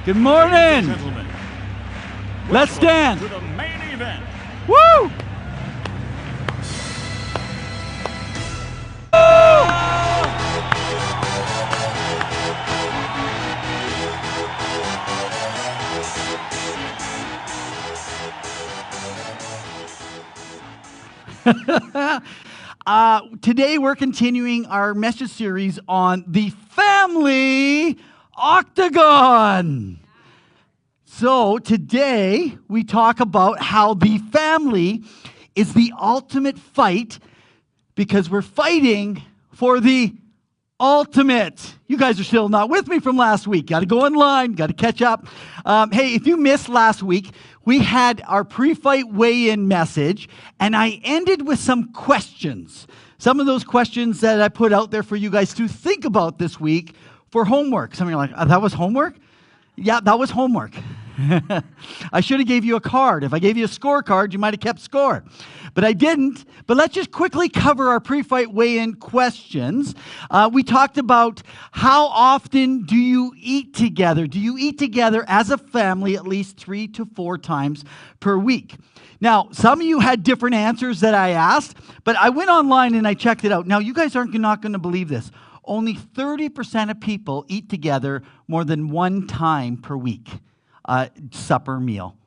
Good morning. Gentlemen, Let's stand. to the main event. Woo! Today we're continuing our message series on the family Octagon. So today we talk about how the family is the ultimate fight because we're fighting for the ultimate. You guys are still not with me from last week. Got to go online, got to catch up. Hey, if you missed last week, we had our pre-fight weigh-in message, and I ended with some questions. Some of those questions that I put out there for you guys to think about this week for homework. Some of you are like, oh, that was homework? Yeah, that was homework. I should have gave you a card. If I gave you a scorecard, you might have kept score. But I didn't. But let's just quickly cover our pre-fight weigh-in questions. We talked about how often do you eat together? Do you eat together as a family at least 3 to 4 times per week? Now, some of you had different answers that I asked, but I went online and I checked it out. Now, you guys aren't not going to believe this. Only 30% of people eat together more than 1 time per week. Supper meal.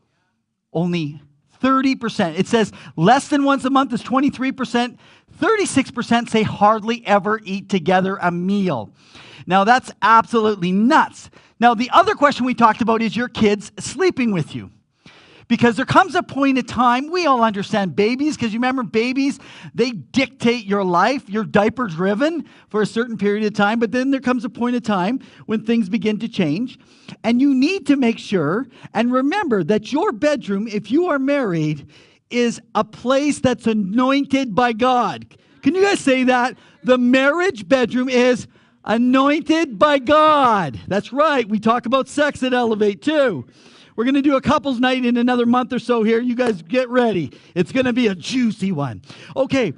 Only 30%. It says less than once a month is 23%. 36% say hardly ever eat together a meal. Now that's absolutely nuts. Now the other question we talked about is your kids sleeping with you. Because there comes a point in time, we all understand babies, because you remember babies, they dictate your life. You're diaper driven for a certain period of time, but then there comes a point in time when things begin to change. And you need to make sure and remember that your bedroom, if you are married, is a place that's anointed by God. Can you guys say that? The marriage bedroom is anointed by God. That's right. We talk about sex at Elevate too. We're going to do a couples night in another month or so here. You guys get ready. It's going to be a juicy one. Okay,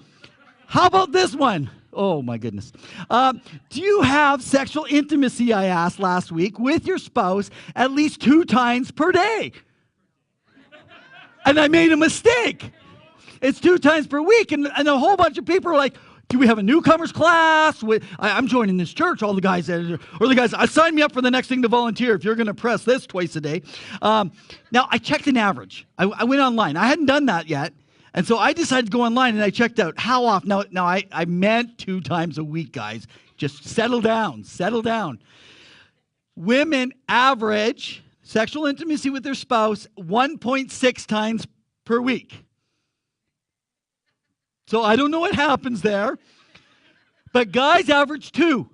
how about this one? Oh, my goodness. Do you have sexual intimacy, I asked last week, with your spouse at least 2 times per day? And I made a mistake. It's 2 times per week, and a whole bunch of people are like, do we have a newcomers class? I'm joining this church, all the guys, or the guys, sign me up for the next thing to volunteer if you're going to press this twice a day. Now, I checked an average. I went online. I hadn't done that yet. And so I decided to go online, and I checked out how often. Now I meant 2 times a week, guys. Just settle down. Women average sexual intimacy with their spouse 1.6 times per week. So I don't know what happens there, but guys average 2.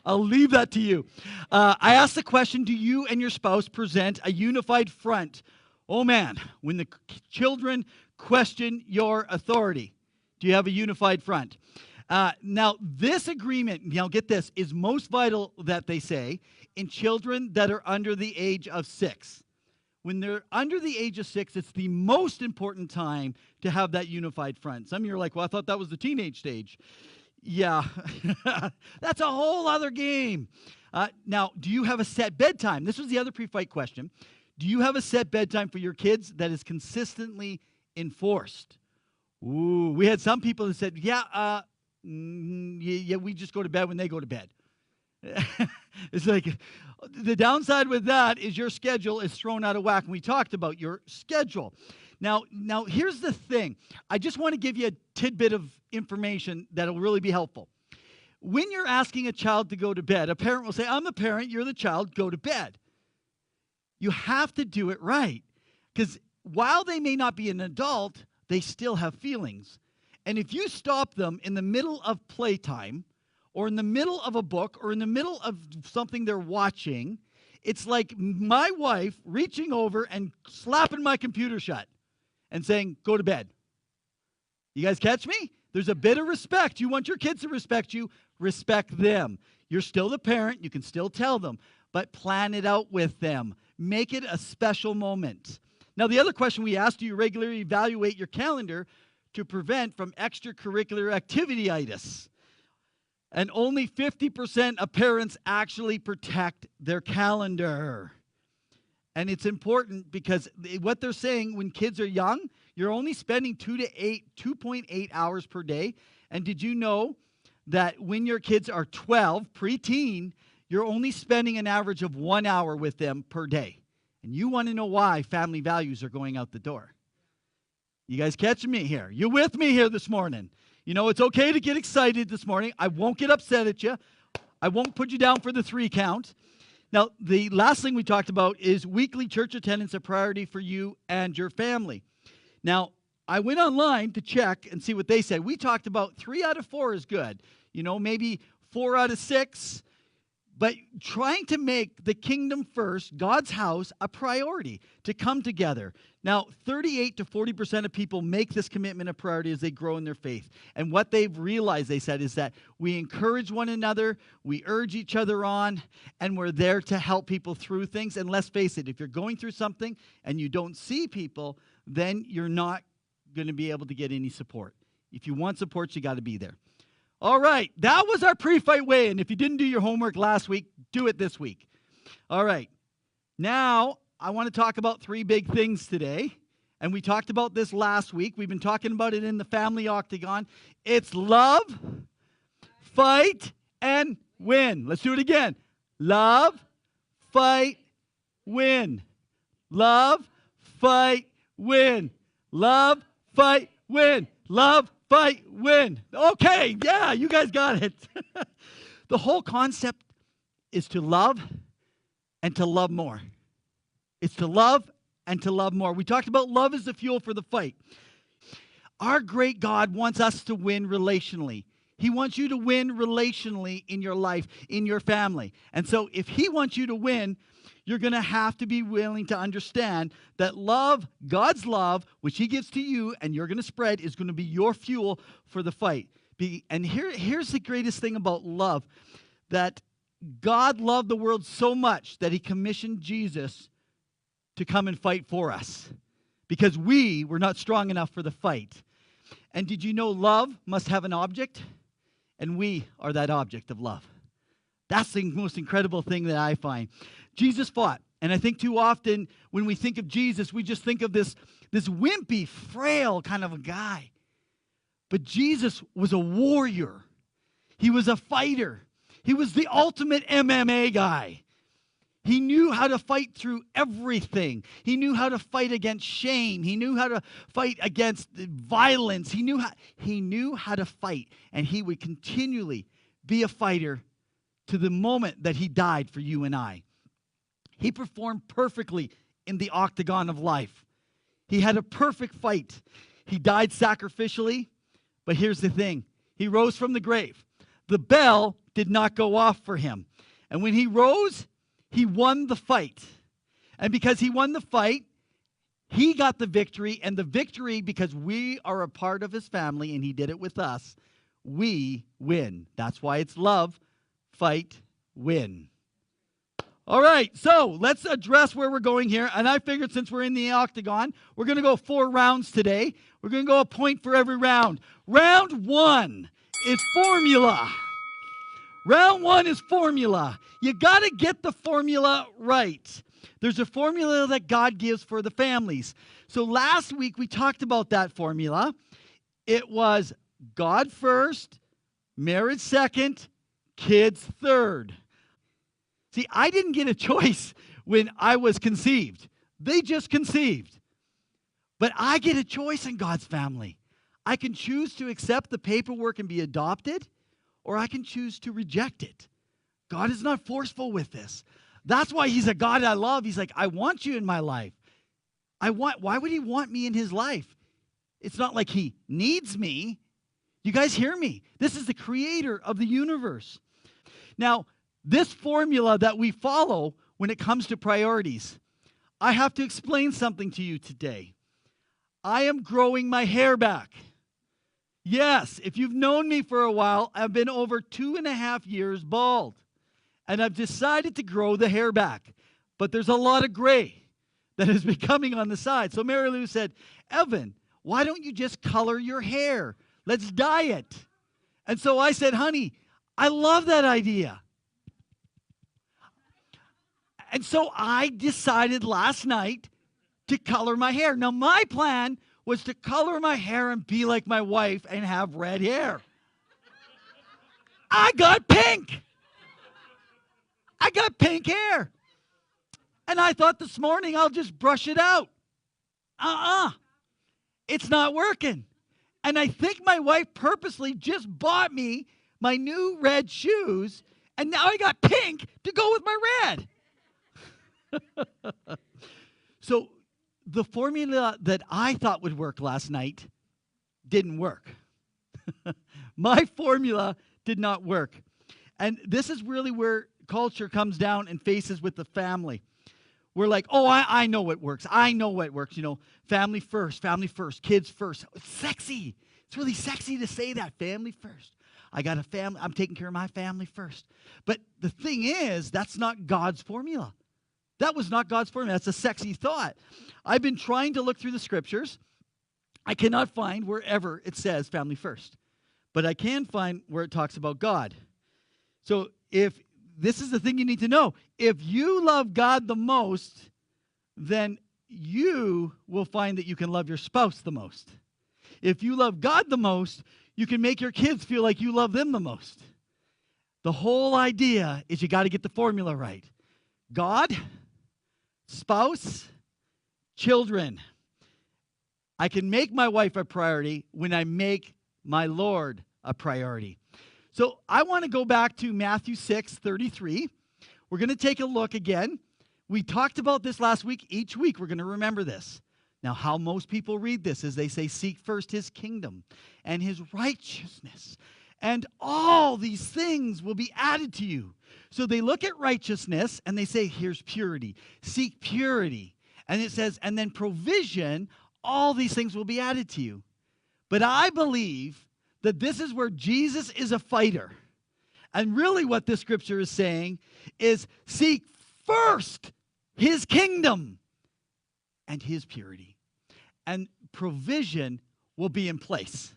I'll leave that to you. I asked the question, do you and your spouse present a unified front? Oh man, when the children question your authority, do you have a unified front? Now this agreement, get this, is most vital that they say in children that are under the age of 6. When they're under the age of 6, it's the most important time to have that unified front. Some of you are like, well, I thought that was the teenage stage. Yeah, that's a whole other game. Now, do you have a set bedtime? This was the other pre-fight question. Do you have a set bedtime for your kids that is consistently enforced? Ooh, we had some people that said, yeah, we just go to bed when they go to bed. It's like the downside with that is your schedule is thrown out of whack. And we talked about your schedule. Now here's the thing. I just want to give you a tidbit of information that'll really be helpful. When you're asking a child to go to bed, a parent will say, I'm the parent, you're the child, go to bed. You have to do it right. Because while they may not be an adult, they still have feelings. And if you stop them in the middle of playtime, or in the middle of a book, or in the middle of something they're watching, it's like my wife reaching over and slapping my computer shut and saying, go to bed. You guys catch me? There's a bit of respect. You want your kids to respect you, respect them. You're still the parent. You can still tell them, but plan it out with them. Make it a special moment. Now, the other question we asked, do you regularly evaluate your calendar to prevent from extracurricular activity-itis? And only 50% of parents actually protect their calendar. And it's important because what they're saying, when kids are young, you're only spending 2.8 hours per day. And did you know that when your kids are 12, preteen, you're only spending an average of 1 hour with them per day? And you want to know why family values are going out the door. You guys catching me here? You with me here this morning? You know, it's okay to get excited this morning. I won't get upset at you. I won't put you down for the 3 count. Now, the last thing we talked about is weekly church attendance, a priority for you and your family. Now, I went online to check and see what they said. We talked about 3 out of 4 is good. You know, maybe 4 out of 6. But trying to make the kingdom first, God's house, a priority to come together. Now, 38 to 40% of people make this commitment a priority as they grow in their faith. And what they've realized, they said, is that we encourage one another, we urge each other on, and we're there to help people through things. And let's face it, if you're going through something and you don't see people, then you're not going to be able to get any support. If you want support, you got to be there. All right, that was our pre-fight weigh-in. If you didn't do your homework last week, do it this week. All right, now I want to talk about 3 big things today. And we talked about this last week. We've been talking about it in the family octagon. It's love, fight, and win. Let's do it again. Love, fight, win. Love, fight, win. Love, fight, win. Love, fight, win. Okay, yeah, you guys got it. The whole concept is to love and to love more. It's to love and to love more. We talked about love as the fuel for the fight. Our great God wants us to win relationally. He wants you to win relationally in your life, in your family. And so if He wants you to win, you're going to have to be willing to understand that love, God's love, which He gives to you and you're going to spread, is going to be your fuel for the fight. And here's the greatest thing about love, that God loved the world so much that He commissioned Jesus to come and fight for us because we were not strong enough for the fight. And did you know love must have an object? And we are that object of love. That's the most incredible thing that I find. Jesus fought. And I think too often when we think of Jesus, we just think of this wimpy, frail kind of a guy. But Jesus was a warrior. He was a fighter. He was the ultimate MMA guy. He knew how to fight through everything. He knew how to fight against shame. He knew how to fight against violence. He knew how to fight. And He would continually be a fighter to the moment that He died for you and I. He performed perfectly in the octagon of life. He had a perfect fight. He died sacrificially, but here's the thing. He rose from the grave. The bell did not go off for Him. And when He rose, He won the fight. And because He won the fight, He got the victory. And the victory, because we are a part of His family and He did it with us, we win. That's why it's love, fight, win. All right, so let's address where we're going here. And I figured since we're in the octagon, we're going to go 4 rounds today. We're going to go a point for every round. Round 1 is formula. Round 1 is formula. You got to get the formula right. There's a formula that God gives for the families. So last week we talked about that formula. It was God first, marriage second, kids third. See, I didn't get a choice when I was conceived. They just conceived. But I get a choice in God's family. I can choose to accept the paperwork and be adopted, or I can choose to reject it. God is not forceful with this. That's why He's a God I love. He's like, I want you in my life. Why would He want me in His life? It's not like He needs me. You guys hear me? This is the creator of the universe. Now, this formula that we follow when it comes to priorities, I have to explain something to you today. I am growing my hair back. Yes, if you've known me for a while, I've been over 2.5 years bald. And I've decided to grow the hair back. But there's a lot of gray that is becoming on the side. So Mary Lou said, Evan, why don't you just color your hair? Let's dye it. And so I said, honey, I love that idea. And so I decided last night to color my hair. Now, my plan was to color my hair and be like my wife and have red hair. I got pink. I got pink hair. And I thought this morning I'll just brush it out. It's not working. And I think my wife purposely just bought me my new red shoes, and now I got pink to go with my red. So the formula that I thought would work last night didn't work. My formula did not work. And this is really where culture comes down and faces with the family. We're like, oh, I know what works. I know what works. Family first, kids first. It's sexy. It's really sexy to say that, family first. I got a family. I'm taking care of my family first. But the thing is, that's not God's formula. That was not God's formula. That's a sexy thought. I've been trying to look through the scriptures. I cannot find wherever it says family first. But I can find where it talks about God. So if this is the thing you need to know. If you love God the most, then you will find that you can love your spouse the most. If you love God the most, you can make your kids feel like you love them the most. The whole idea is you got to get the formula right. God, spouse, children. I can make my wife a priority when I make my Lord a priority. So I want to go back to Matthew 6:33. We're going to take a look again. We talked about this last week. Each week we're going to remember this. Now, how most people read this is they say, seek first his kingdom and his righteousness, and all these things will be added to you. So they look at righteousness and they say, here's purity. Seek purity. And it says, and then provision, all these things will be added to you. But I believe that this is where Jesus is a fighter. And really what this scripture is saying is seek first his kingdom and his purity. And provision will be in place.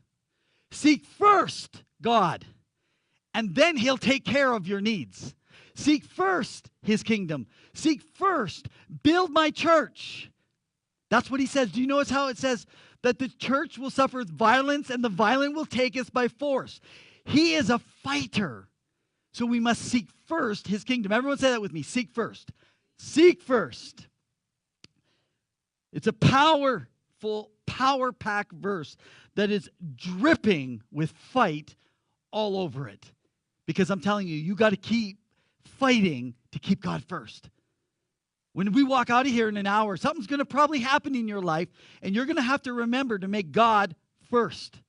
Seek first God, and then he'll take care of your needs. Seek first his kingdom. Seek first, build my church. That's what he says. Do you notice how it says that the church will suffer violence and the violent will take us by force? He is a fighter. So we must seek first his kingdom. Everyone say that with me. Seek first. Seek first. It's a powerful, power-packed verse that is dripping with fight all over it. Because I'm telling you, you got to keep fighting to keep God first. When we walk out of here in an hour, something's going to probably happen in your life, and you're going to have to remember to make God first.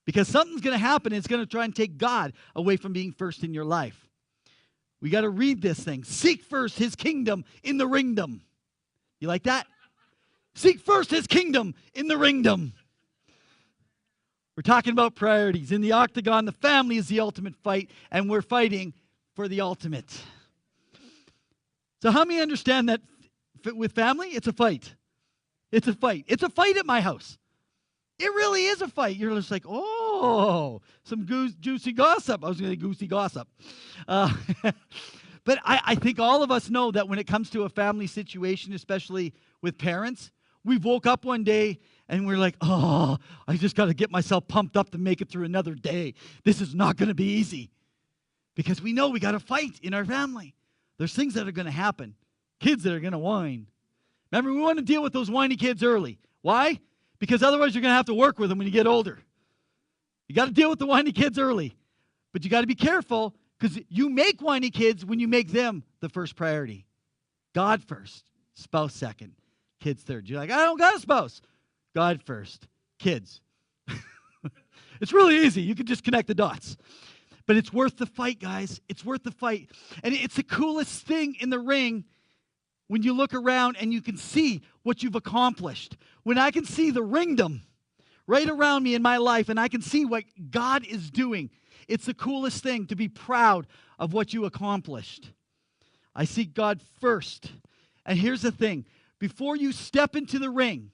Because something's going to happen, and it's going to try and take God away from being first in your life. We got to read this thing. Seek first his kingdom in the ringdom. You like that? Seek first his kingdom in the ringdom. We're talking about priorities. In the Octagon, the family is the ultimate fight, and we're fighting for the ultimate. So how many understand that with family, it's a fight? It's a fight. It's a fight at my house. It really is a fight. You're just like, oh, some juicy gossip. I was going to say goosey gossip. But I think all of us know that when it comes to a family situation, especially with parents, we woke up one day and we're like, oh, I just got to get myself pumped up to make it through another day. This is not going to be easy. Because we know we got to fight in our family. There's things that are going to happen. Kids that are going to whine. Remember, we want to deal with those whiny kids early. Why? Because otherwise you're going to have to work with them when you get older. You got to deal with the whiny kids early. But you got to be careful because you make whiny kids when you make them the first priority. God first, spouse second, kids third. You're like, I don't got a spouse. God first, kids. It's really easy. You can just connect the dots. But it's worth the fight, guys. It's worth the fight. And it's the coolest thing in the ring when you look around and you can see what you've accomplished. When I can see the ringdom right around me in my life and I can see what God is doing, it's the coolest thing to be proud of what you accomplished. I seek God first. And here's the thing. Before you step into the ring,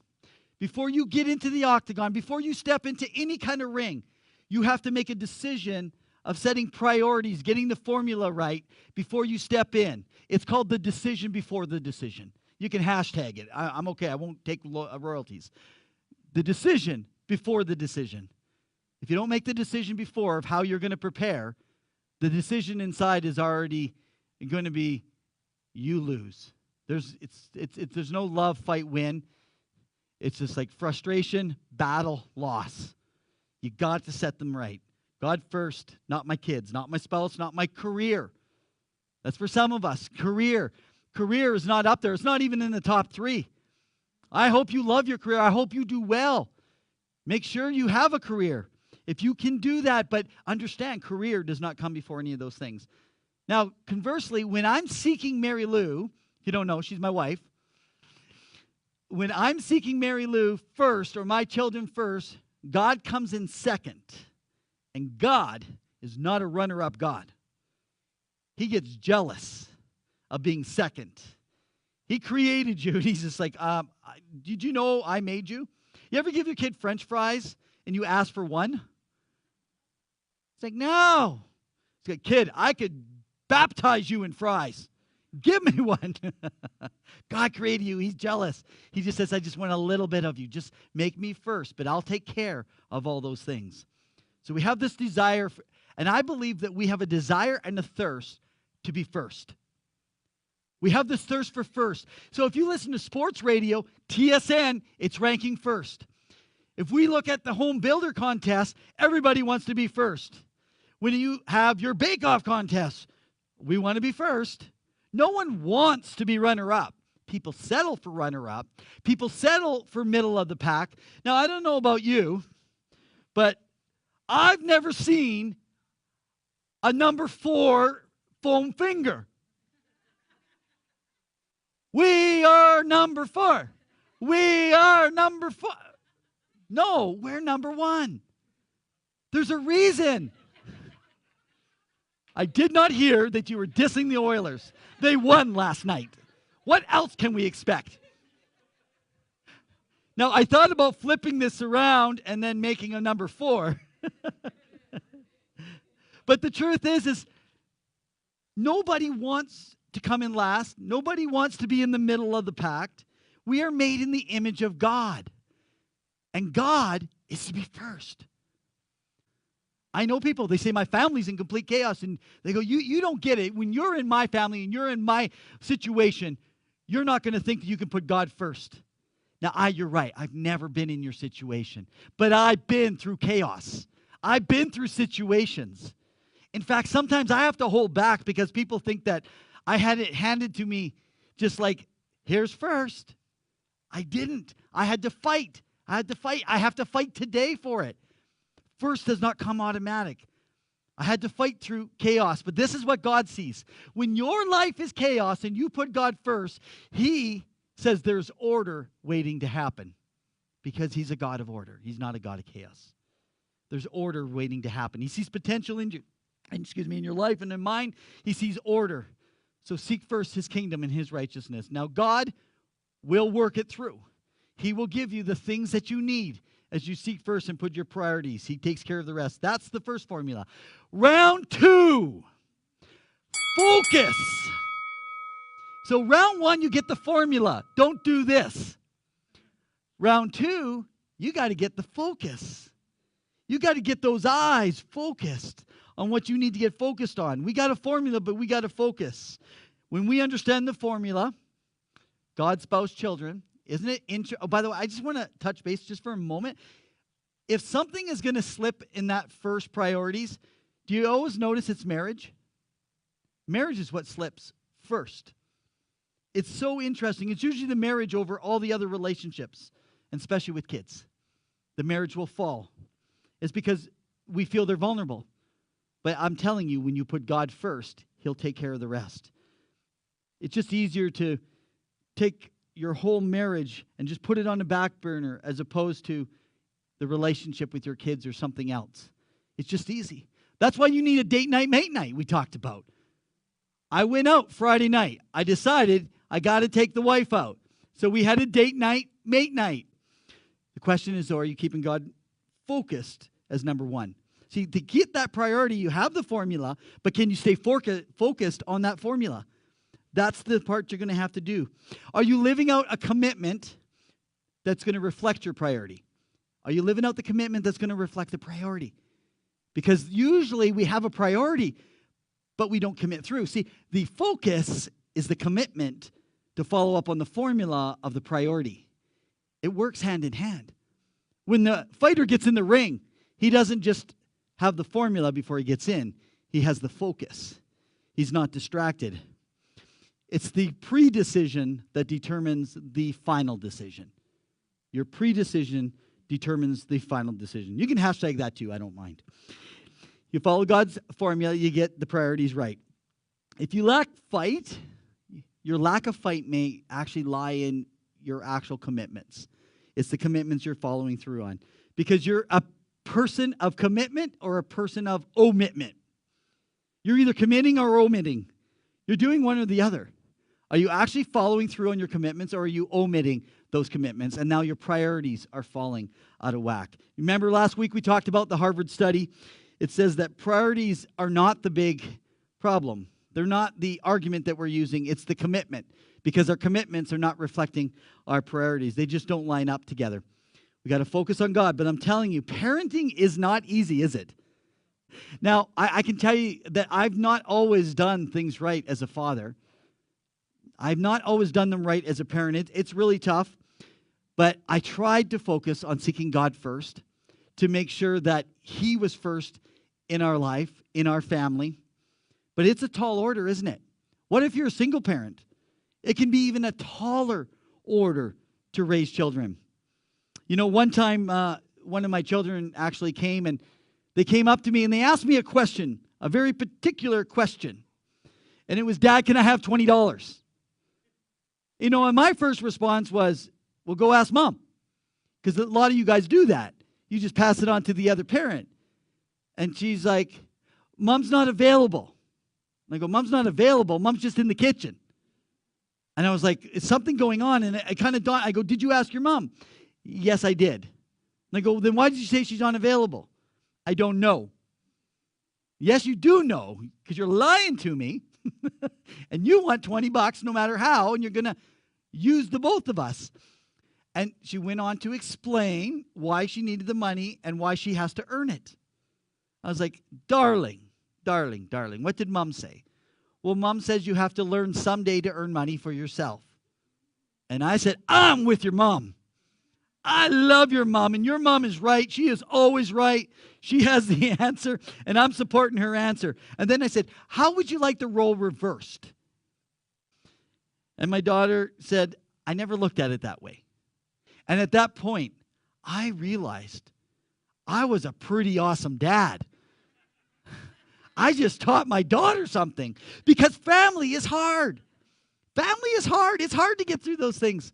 before you get into the octagon, before you step into any kind of ring, you have to make a decision of setting priorities, getting the formula right before you step in. It's called the decision before the decision. You can hashtag it. I'm okay. I won't take royalties. The decision before the decision. If you don't make the decision before of how you're going to prepare, the decision inside is already going to be you lose. There's no love, fight, win. It's just like frustration, battle, loss. You got to set them right. God first, not my kids, not my spouse, not my career. That's for some of us. Career is not up there. It's not even in the top 3. I hope you love your career. I hope you do well. Make sure you have a career. If you can do that, but understand, career does not come before any of those things. Now, conversely, when I'm seeking Mary Lou, if you don't know, she's my wife. When I'm seeking Mary Lou first, or my children first, God comes in second. And God is not a runner-up God. He gets jealous of being second. He created you. He's just like, did you know I made you? You ever give your kid French fries and you ask for one? It's like, no. It's like, kid, I could baptize you in fries. Give me one. God created you. He's jealous. He just says, I just want a little bit of you. Just make me first, but I'll take care of all those things. So we have this desire, and I believe that we have a desire and a thirst to be first. We have this thirst for first. So if you listen to sports radio, TSN, it's ranking first. If we look at the home builder contest, everybody wants to be first. When you have your bake-off contest, we want to be first. No one wants to be runner-up. People settle for runner-up. People settle for middle of the pack. Now, I don't know about you, but I've never seen a number 4 foam finger. We are number 4. We are number 4. No, we're number 1. There's a reason. I did not hear that you were dissing the Oilers. They won last night. What else can we expect? Now, I thought about flipping this around and then making a number 4. But the truth is nobody wants to come in last. Nobody wants to be in the middle of the pack. We are made in the image of God. And God is to be first. I know people, they say, my family's in complete chaos. And they go, you don't get it. When you're in my family and you're in my situation, you're not going to think that you can put God first. Now, you're right. I've never been in your situation. But I've been through chaos. I've been through situations. In fact, sometimes I have to hold back because people think that I had it handed to me just like, here's first. I didn't. I had to fight. I have to fight today for it. First does not come automatic. I had to fight through chaos, but this is what God sees. When your life is chaos and you put God first, He says there's order waiting to happen because He's a God of order. He's not a God of chaos. There's order waiting to happen. He sees potential in your life and in mine. He sees order. So seek first His kingdom and His righteousness. Now God will work it through. He will give you the things that you need as you seek first and put your priorities. He takes care of the rest. That's the first formula. Round 2, focus. So round 1, you get the formula. Don't do this. Round 2, you got to get the focus. You got to get those eyes focused on what you need to get focused on. We got a formula, but we got to focus. When we understand the formula, God, spouse, children, isn't it interesting? Oh, by the way, I just want to touch base just for a moment. If something is going to slip in that first priorities, do you always notice it's marriage? Marriage is what slips first. It's so interesting. It's usually the marriage over all the other relationships, and especially with kids. The marriage will fall. It's because we feel they're vulnerable. But I'm telling you, when you put God first, He'll take care of the rest. It's just easier to take your whole marriage and just put it on the back burner as opposed to the relationship with your kids or something else. It's just easy. That's why you need a date night, mate night we talked about. I went out Friday night. I decided I got to take the wife out. So we had a date night, mate night. The question is, though, are you keeping God focused as number 1? See, to get that priority, you have the formula, but can you stay focused on that formula? That's the part you're going to have to do. Are you living out a commitment that's going to reflect your priority? Are you living out the commitment that's going to reflect the priority? Because usually we have a priority, but we don't commit through. See, the focus is the commitment to follow up on the formula of the priority. It works hand in hand. When the fighter gets in the ring, he doesn't just have the formula before he gets in. He has the focus. He's not distracted. It's the pre-decision that determines the final decision. Your pre-decision determines the final decision. You can hashtag that too, I don't mind. You follow God's formula, you get the priorities right. If you lack fight, your lack of fight may actually lie in your actual commitments. It's the commitments you're following through on. Because you're a person of commitment or a person of omitment. You're either committing or omitting. You're doing one or the other. Are you actually following through on your commitments, or are you omitting those commitments? And now your priorities are falling out of whack. Remember last week we talked about the Harvard study? It says that priorities are not the big problem. They're not the argument that we're using. It's the commitment, because our commitments are not reflecting our priorities. They just don't line up together. We got to focus on God. But I'm telling you, parenting is not easy, is it? Now, I can tell you that I've not always done things right as a father. I've not always done them right as a parent. It's really tough. But I tried to focus on seeking God first, to make sure that He was first in our life, in our family. But it's a tall order, isn't it? What if you're a single parent? It can be even a taller order to raise children. You know, one time, one of my children actually came, and they came up to me and they asked me a question, a very particular question. And it was, Dad, can I have $20? You know, and my first response was, well, go ask Mom. Because a lot of you guys do that. You just pass it on to the other parent. And she's like, Mom's not available. And I go, Mom's not available. Mom's just in the kitchen. And I was like, is something going on? And I kind of dawned. I go, did you ask your mom? Yes, I did. And I go, then why did you say she's unavailable? I don't know. Yes, you do know, because you're lying to me. And you want $20 no matter how, and you're going to use the both of us. And she went on to explain why she needed the money and why she has to earn it. I was like, darling, what did Mom say? Well, Mom says you have to learn someday to earn money for yourself. And I said, I'm with your mom. I love your mom, and your mom is right. She is always right. She has the answer, and I'm supporting her answer. And then I said, how would you like the role reversed? And my daughter said, I never looked at it that way. And at that point, I realized I was a pretty awesome dad. I just taught my daughter something, because family is hard. Family is hard. It's hard to get through those things.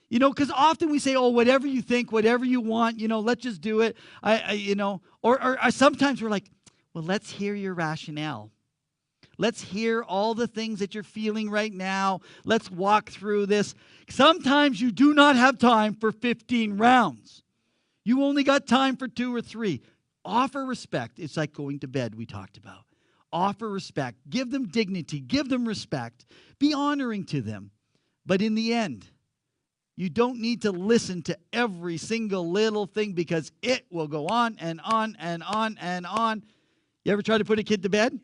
You know, because often we say, oh, whatever you think, whatever you want, you know, let's just do it. Or sometimes we're like, well, let's hear your rationale. Let's hear all the things that you're feeling right now. Let's walk through this. Sometimes you do not have time for 15 rounds. You only got time for 2 or 3. Offer respect. It's like going to bed, we talked about. Offer respect. Give them dignity. Give them respect. Be honoring to them. But in the end, you don't need to listen to every single little thing, because it will go on and on and on and on. You ever try to put a kid to bed?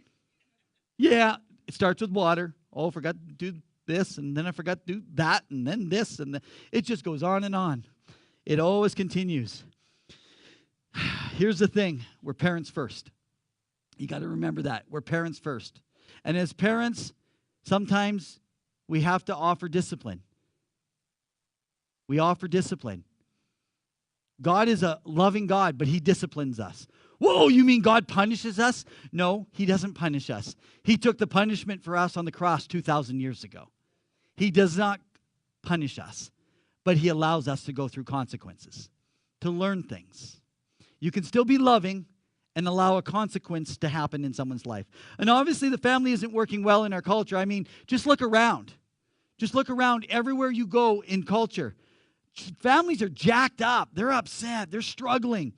Yeah, it starts with water. Oh, I forgot to do this, and then I forgot to do that, and then this, and it just goes on and on. It always continues. Here's the thing. We're parents first. You got to remember that. We're parents first. And as parents, sometimes we have to offer discipline. We offer discipline. God is a loving God, but He disciplines us. Whoa, you mean God punishes us? No, He doesn't punish us. He took the punishment for us on the cross 2,000 years ago. He does not punish us, but He allows us to go through consequences, to learn things. You can still be loving and allow a consequence to happen in someone's life. And obviously the family isn't working well in our culture. I mean, just look around. Just look around everywhere you go in culture. Families are jacked up. They're upset. They're struggling.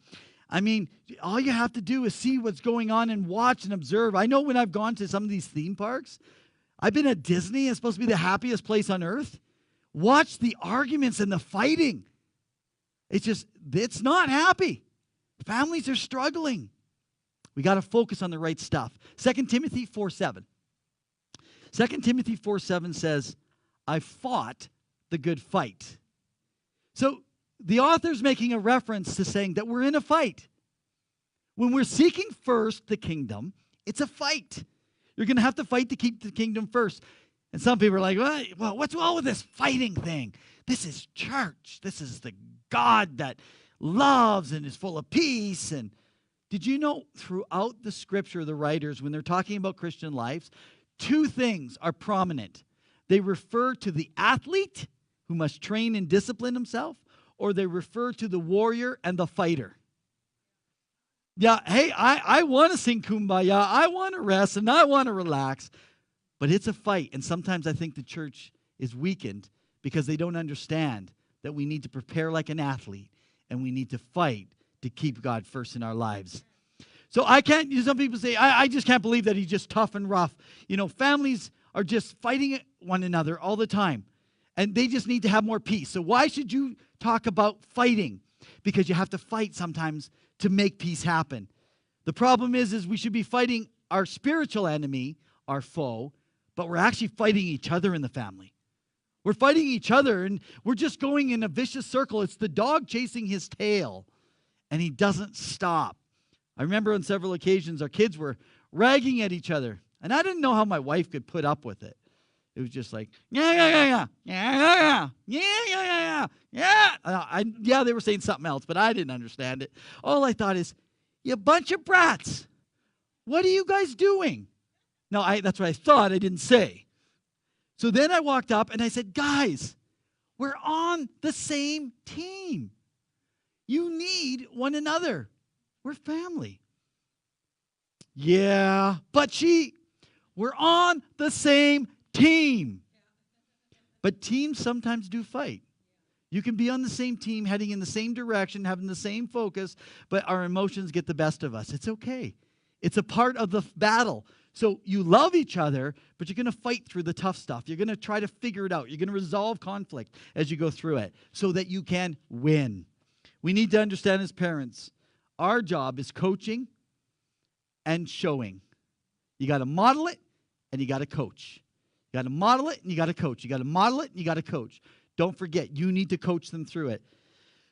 I mean, all you have to do is see what's going on and watch and observe. I know when I've gone to some of these theme parks, I've been at Disney. It's supposed to be the happiest place on earth. Watch the arguments and the fighting. It's not happy. Families are struggling. We got to focus on the right stuff. 2 Timothy 4:7. 2 Timothy 4:7 says, I fought the good fight. So the author's making a reference to saying that we're in a fight. When we're seeking first the kingdom, it's a fight. You're going to have to fight to keep the kingdom first. And some people are like, well, what's wrong with this fighting thing? This is church. This is the God that loves and is full of peace. And did you know throughout the scripture, the writers, when they're talking about Christian lives, two things are prominent. They refer to the athlete who must train and discipline himself, or they refer to the warrior and the fighter. Yeah, hey, I want to sing Kumbaya. I want to rest and I want to relax. But it's a fight. And sometimes I think the church is weakened because they don't understand that we need to prepare like an athlete and we need to fight to keep God first in our lives. So some people say, I just can't believe that he's just tough and rough. You know, families are just fighting one another all the time. And they just need to have more peace. So why should you talk about fighting? Because you have to fight sometimes to make peace happen. The problem is we should be fighting our spiritual enemy, our foe, but we're actually fighting each other in the family. We're fighting each other, and we're just going in a vicious circle. It's the dog chasing his tail, and he doesn't stop. I remember on several occasions our kids were ragging at each other, and I didn't know how my wife could put up with it. It was just like, yeah. Yeah, they were saying something else, but I didn't understand it. All I thought is, you bunch of brats. What are you guys doing? No, that's what I thought. I didn't say. So then I walked up and I said, guys, we're on the same team. You need one another. We're family. Yeah, but we're on the same team. But teams sometimes do fight. You can be on the same team, heading in the same direction, having the same focus, but our emotions get the best of us. It's okay. It's a part of the battle. So you love each other, but you're going to fight through the tough stuff. You're going to try to figure it out. You're going to resolve conflict as you go through it so that you can win. We need to understand as parents, our job is coaching and showing. You got to model it and you got to coach. You got to model it and you got to coach. You got to model it and you got to coach. Don't forget, you need to coach them through it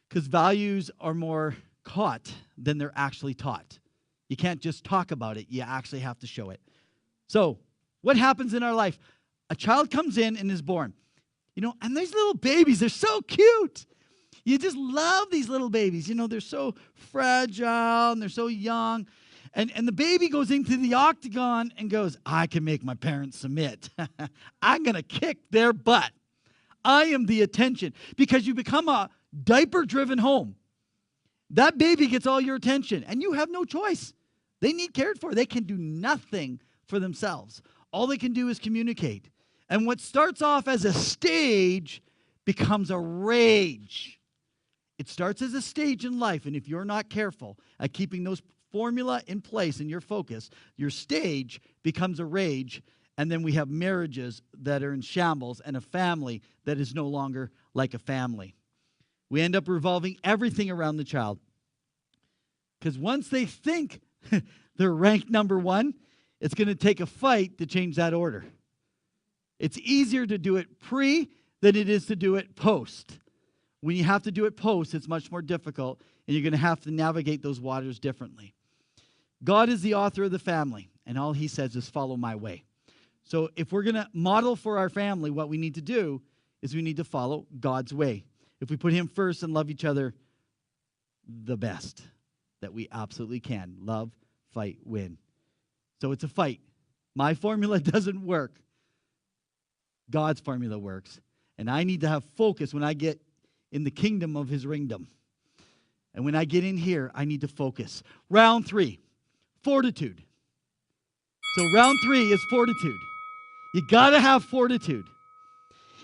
because values are more caught than they're actually taught. You can't just talk about it. You actually have to show it. So what happens in our life? A child comes in and is born. You know, and these little babies, they're so cute. You just love these little babies. You know, they're so fragile and they're so young. And the baby goes into the Octagon and goes, I can make my parents submit. I'm going to kick their butt. I am the attention. Because you become a diaper-driven home. That baby gets all your attention. And you have no choice. They need cared for. They can do nothing for themselves. All they can do is communicate. And what starts off as a stage becomes a rage. It starts as a stage in life. And if you're not careful at keeping those formula in place in your focus, your stage becomes a rage, and then we have marriages that are in shambles and a family that is no longer like a family. We end up revolving everything around the child. Because once they think they're ranked number one, it's going to take a fight to change that order. It's easier to do it pre than it is to do it post. When you have to do it post, it's much more difficult, and you're going to have to navigate those waters differently. God is the author of the family, and all he says is follow my way. So if we're going to model for our family, what we need to do is we need to follow God's way. If we put him first and love each other the best that we absolutely can. Love, fight, win. So it's a fight. My formula doesn't work. God's formula works. And I need to have focus when I get in the kingdom of his ringdom. And when I get in here, I need to focus. Round 3, fortitude. So round 3 is fortitude. You got to have fortitude.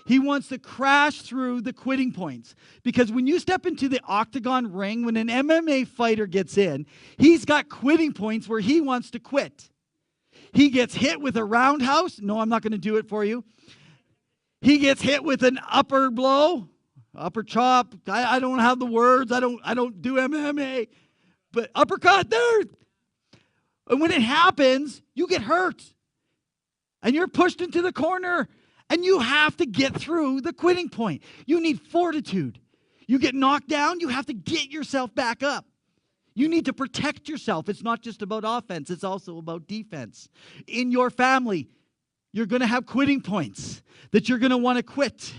He wants to crash through the quitting points. Because when you step into the Octagon ring, when an MMA fighter gets in, he's got quitting points where he wants to quit. He gets hit with a roundhouse. No, I'm not going to do it for you. He gets hit with an upper blow, upper chop. I don't have the words. I don't do MMA. But uppercut there. And when it happens, you get hurt. And you're pushed into the corner. And you have to get through the quitting point. You need fortitude. You get knocked down, you have to get yourself back up. You need to protect yourself. It's not just about offense, it's also about defense. In your family, you're going to have quitting points that you're going to want to quit.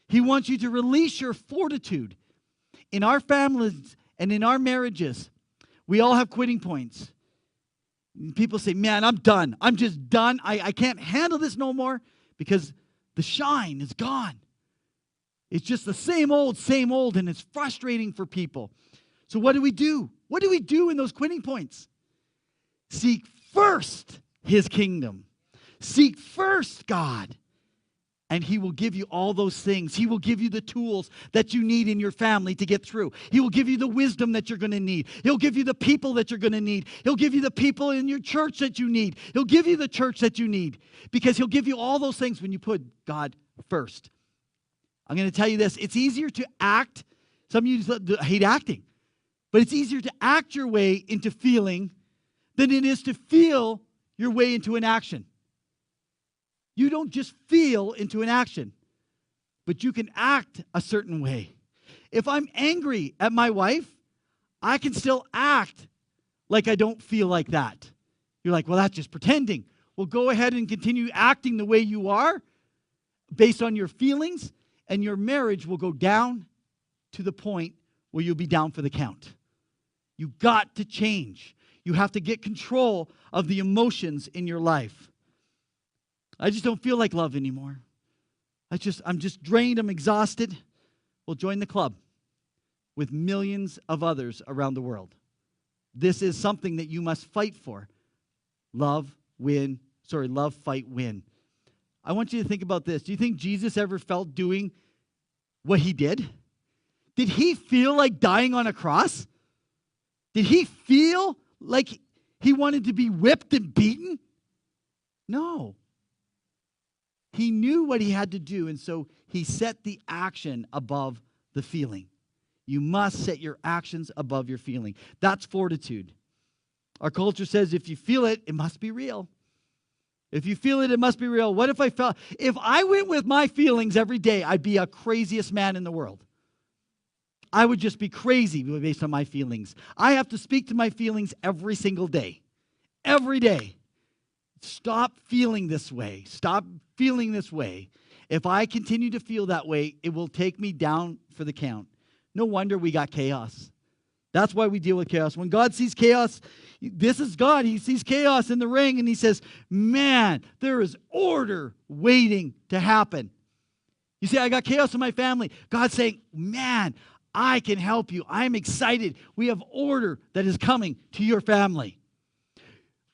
He wants you to release your fortitude. In our families and in our marriages, we all have quitting points. People say, man, I'm done. I'm just done. I can't handle this no more because the shine is gone. It's just the same old, and it's frustrating for people. So what do we do? What do we do in those quitting points? Seek first His kingdom. Seek first God. And He will give you all those things. He will give you the tools that you need in your family to get through. He will give you the wisdom that you're going to need. He'll give you the people that you're going to need. He'll give you the people in your church that you need. He'll give you the church that you need. Because He'll give you all those things when you put God first. I'm going to tell you this. It's easier to act. Some of you hate acting. But it's easier to act your way into feeling than it is to feel your way into an action. You don't just feel into an action, but you can act a certain way. If I'm angry at my wife, I can still act like I don't feel like that. You're like, well, that's just pretending. Well, go ahead and continue acting the way you are based on your feelings, and your marriage will go down to the point where you'll be down for the count. You've got to change. You have to get control of the emotions in your life. I just don't feel like love anymore. I'm just drained. I'm exhausted. Well, join the club with millions of others around the world. This is something that you must fight for. Love, fight, win. I want you to think about this. Do you think Jesus ever felt doing what He did? Did He feel like dying on a cross? Did He feel like He wanted to be whipped and beaten? No. He knew what He had to do, and so He set the action above the feeling. You must set your actions above your feeling. That's fortitude. Our culture says if you feel it, it must be real. If you feel it, it must be real. What if if I went with my feelings every day, I'd be a craziest man in the world. I would just be crazy based on my feelings. I have to speak to my feelings every single day. Every day. Stop feeling this way. Stop feeling this way. If I continue to feel that way, it will take me down for the count. No wonder we got chaos. That's why we deal with chaos. When God sees chaos, this is God. He sees chaos in the ring and He says, man, there is order waiting to happen. You say, I got chaos in my family. God's saying, man, I can help you. I'm excited. We have order that is coming to your family.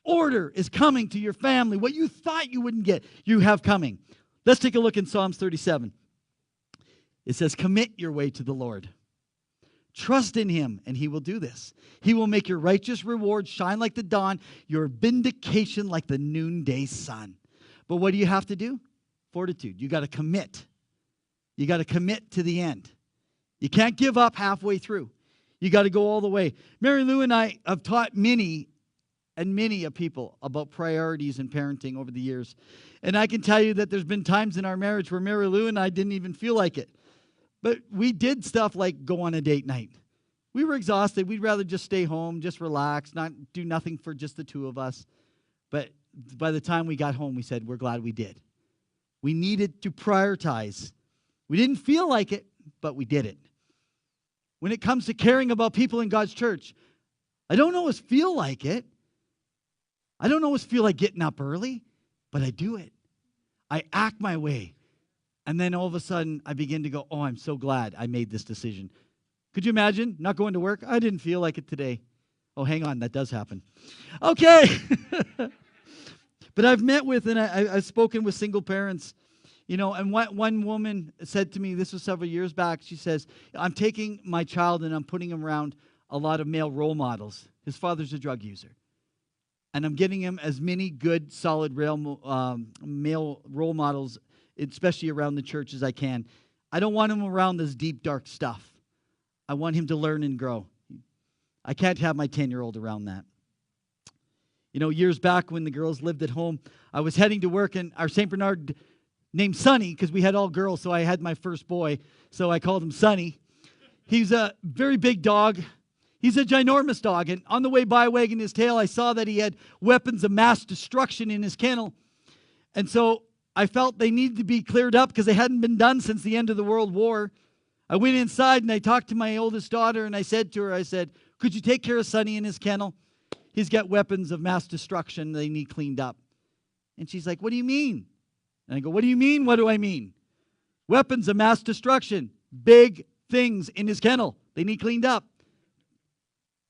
Order is coming to your family. What you thought you wouldn't get, you have coming. Let's take a look in Psalms 37. It says, commit your way to the Lord. Trust in Him, and He will do this. He will make your righteous reward shine like the dawn, your vindication like the noonday sun. But what do you have to do? Fortitude. You got to commit. You got to commit to the end. You can't give up halfway through. You got to go all the way. Mary Lou and I have taught many of people about priorities in parenting over the years. And I can tell you that there's been times in our marriage where Mary Lou and I didn't even feel like it. But we did stuff like go on a date night. We were exhausted. We'd rather just stay home, just relax, not do nothing for just the two of us. But by the time we got home, we said, we're glad we did. We needed to prioritize. We didn't feel like it, but we did it. When it comes to caring about people in God's church, I don't always feel like it. I don't always feel like getting up early, but I do it. I act my way. And then all of a sudden, I begin to go, oh, I'm so glad I made this decision. Could you imagine not going to work? I didn't feel like it today. Oh, hang on, that does happen. Okay. But I've met with and I've spoken with single parents, And one woman said to me, this was several years back, she says, I'm taking my child and I'm putting him around a lot of male role models. His father's a drug user. And I'm getting him as many good, solid male role models, especially around the church, as I can. I don't want him around this deep, dark stuff. I want him to learn and grow. I can't have my 10-year-old around that. Years back when the girls lived at home, I was heading to work, and our St. Bernard named Sonny, because we had all girls, so I had my first boy, so I called him Sonny. He's a very big dog. He's a ginormous dog, and on the way by wagging his tail, I saw that he had weapons of mass destruction in his kennel. And so I felt they needed to be cleared up because they hadn't been done since the end of the World War. I went inside and I talked to my oldest daughter, and I said to her, could you take care of Sonny in his kennel? He's got weapons of mass destruction they need cleaned up. And she's like, what do you mean? And I go, what do you mean? What do I mean? Weapons of mass destruction. Big things in his kennel. They need cleaned up.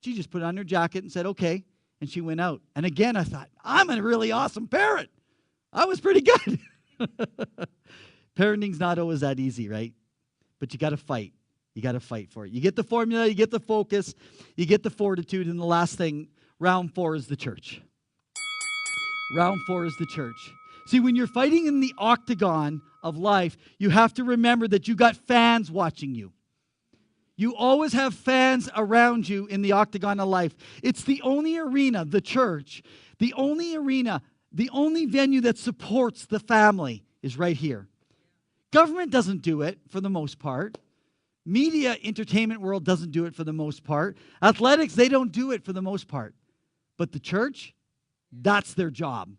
She just put on her jacket and said, okay. And she went out. And again, I thought, I'm a really awesome parent. I was pretty good. Parenting's not always that easy, right? But you got to fight. You got to fight for it. You get the formula, you get the focus, you get the fortitude, and the last thing, round 4 is the church. Round 4 is the church. See, when you're fighting in the octagon of life, you have to remember that you got fans watching you. You always have fans around you in the octagon of life. It's the only arena, the church, the only venue that supports the family is right here. Government doesn't do it for the most part. Media, entertainment world doesn't do it for the most part. Athletics, they don't do it for the most part. But the church, that's their job.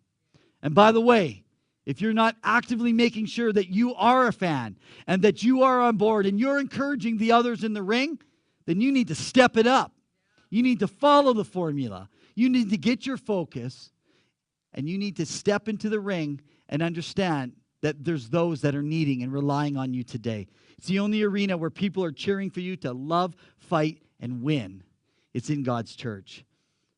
And by the way, if you're not actively making sure that you are a fan and that you are on board and you're encouraging the others in the ring, then you need to step it up. You need to follow the formula. You need to get your focus, and you need to step into the ring and understand that there's those that are needing and relying on you today. It's the only arena where people are cheering for you to love, fight, and win. It's in God's church.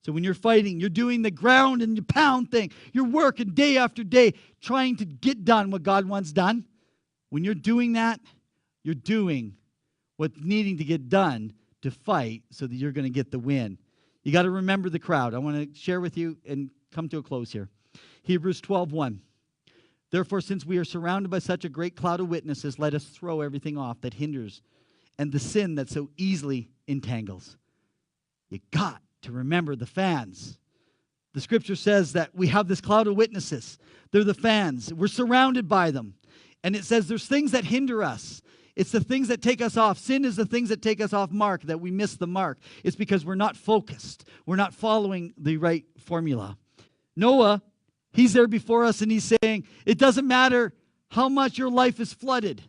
So when you're fighting, you're doing the ground and the pound thing. You're working day after day trying to get done what God wants done. When you're doing that, you're doing what's needing to get done to fight so that you're going to get the win. You got to remember the crowd. I want to share with you and come to a close here. Hebrews 12:1. Therefore, since we are surrounded by such a great cloud of witnesses, let us throw everything off that hinders and the sin that so easily entangles. You got to remember the fans. The scripture says that we have this cloud of witnesses. They're the fans. We're surrounded by them. And it says there's things that hinder us. It's the things that take us off. Sin is the things that take us off mark, that we miss the mark. It's because we're not focused. We're not following the right formula. Noah, he's there before us and he's saying, it doesn't matter how much your life is flooded.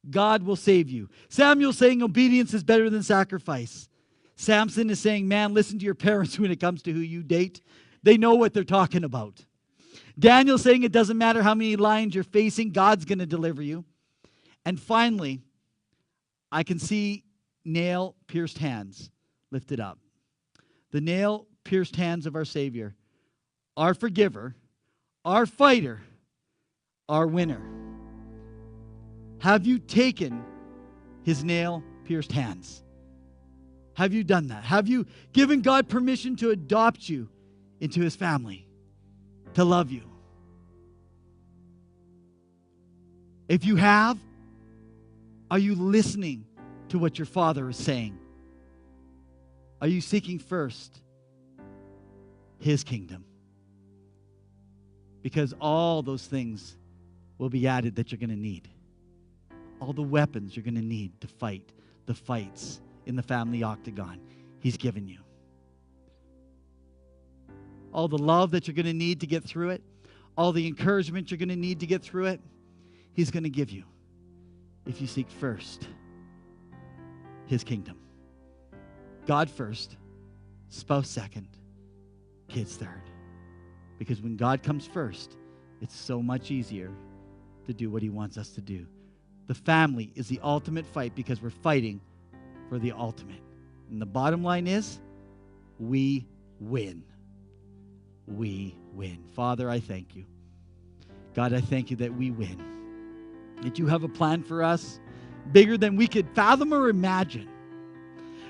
God will save you. Samuel's saying obedience is better than sacrifice. Samson is saying, man, listen to your parents when it comes to who you date. They know what they're talking about. Daniel's saying it doesn't matter how many lions you're facing, God's going to deliver you. And finally, I can see nail-pierced hands lifted up. The nail-pierced hands of our Savior, our forgiver, our fighter, our winner. Have you taken his nail-pierced hands? Have you done that? Have you given God permission to adopt you into his family, to love you? If you have, are you listening to what your Father is saying? Are you seeking first his kingdom? Because all those things will be added that you're going to need. All the weapons you're going to need to fight the fights in the family octagon, he's given you. All the love that you're going to need to get through it, all the encouragement you're going to need to get through it, he's going to give you if you seek first his kingdom. God first, spouse second, kids third. Because when God comes first, it's so much easier to do what he wants us to do. The family is the ultimate fight because we're fighting for the ultimate. And the bottom line is, we win. We win. Father, I thank you. God, I thank you that we win. that you have a plan for us bigger than we could fathom or imagine.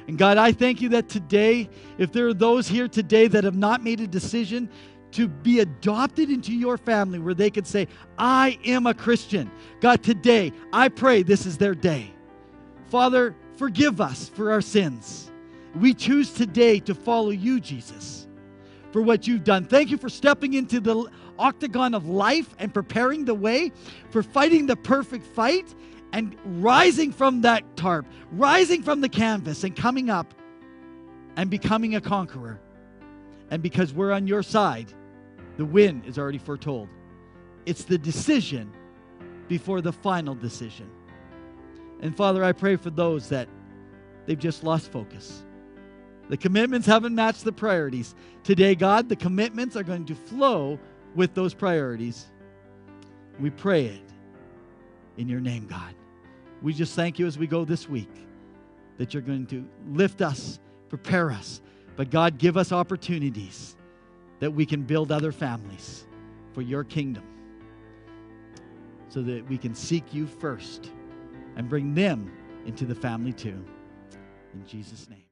And God, I thank you that today, if there are those here today that have not made a decision to be adopted into your family where they could say, I am a Christian. God, today, I pray this is their day. Father, forgive us for our sins. We choose today to follow you, Jesus, for what you've done. Thank you for stepping into the octagon of life and preparing the way for fighting the perfect fight and rising from that tarp, rising from the canvas and coming up and becoming a conqueror. And because we're on your side, the win is already foretold. It's the decision before the final decision. And Father, I pray for those that they've just lost focus. The commitments haven't matched the priorities. Today, God, the commitments are going to flow with those priorities. We pray it in your name, God. We just thank you as we go this week that you're going to lift us, prepare us. But God, give us opportunities that we can build other families for your kingdom so that we can seek you first and bring them into the family too. In Jesus' name.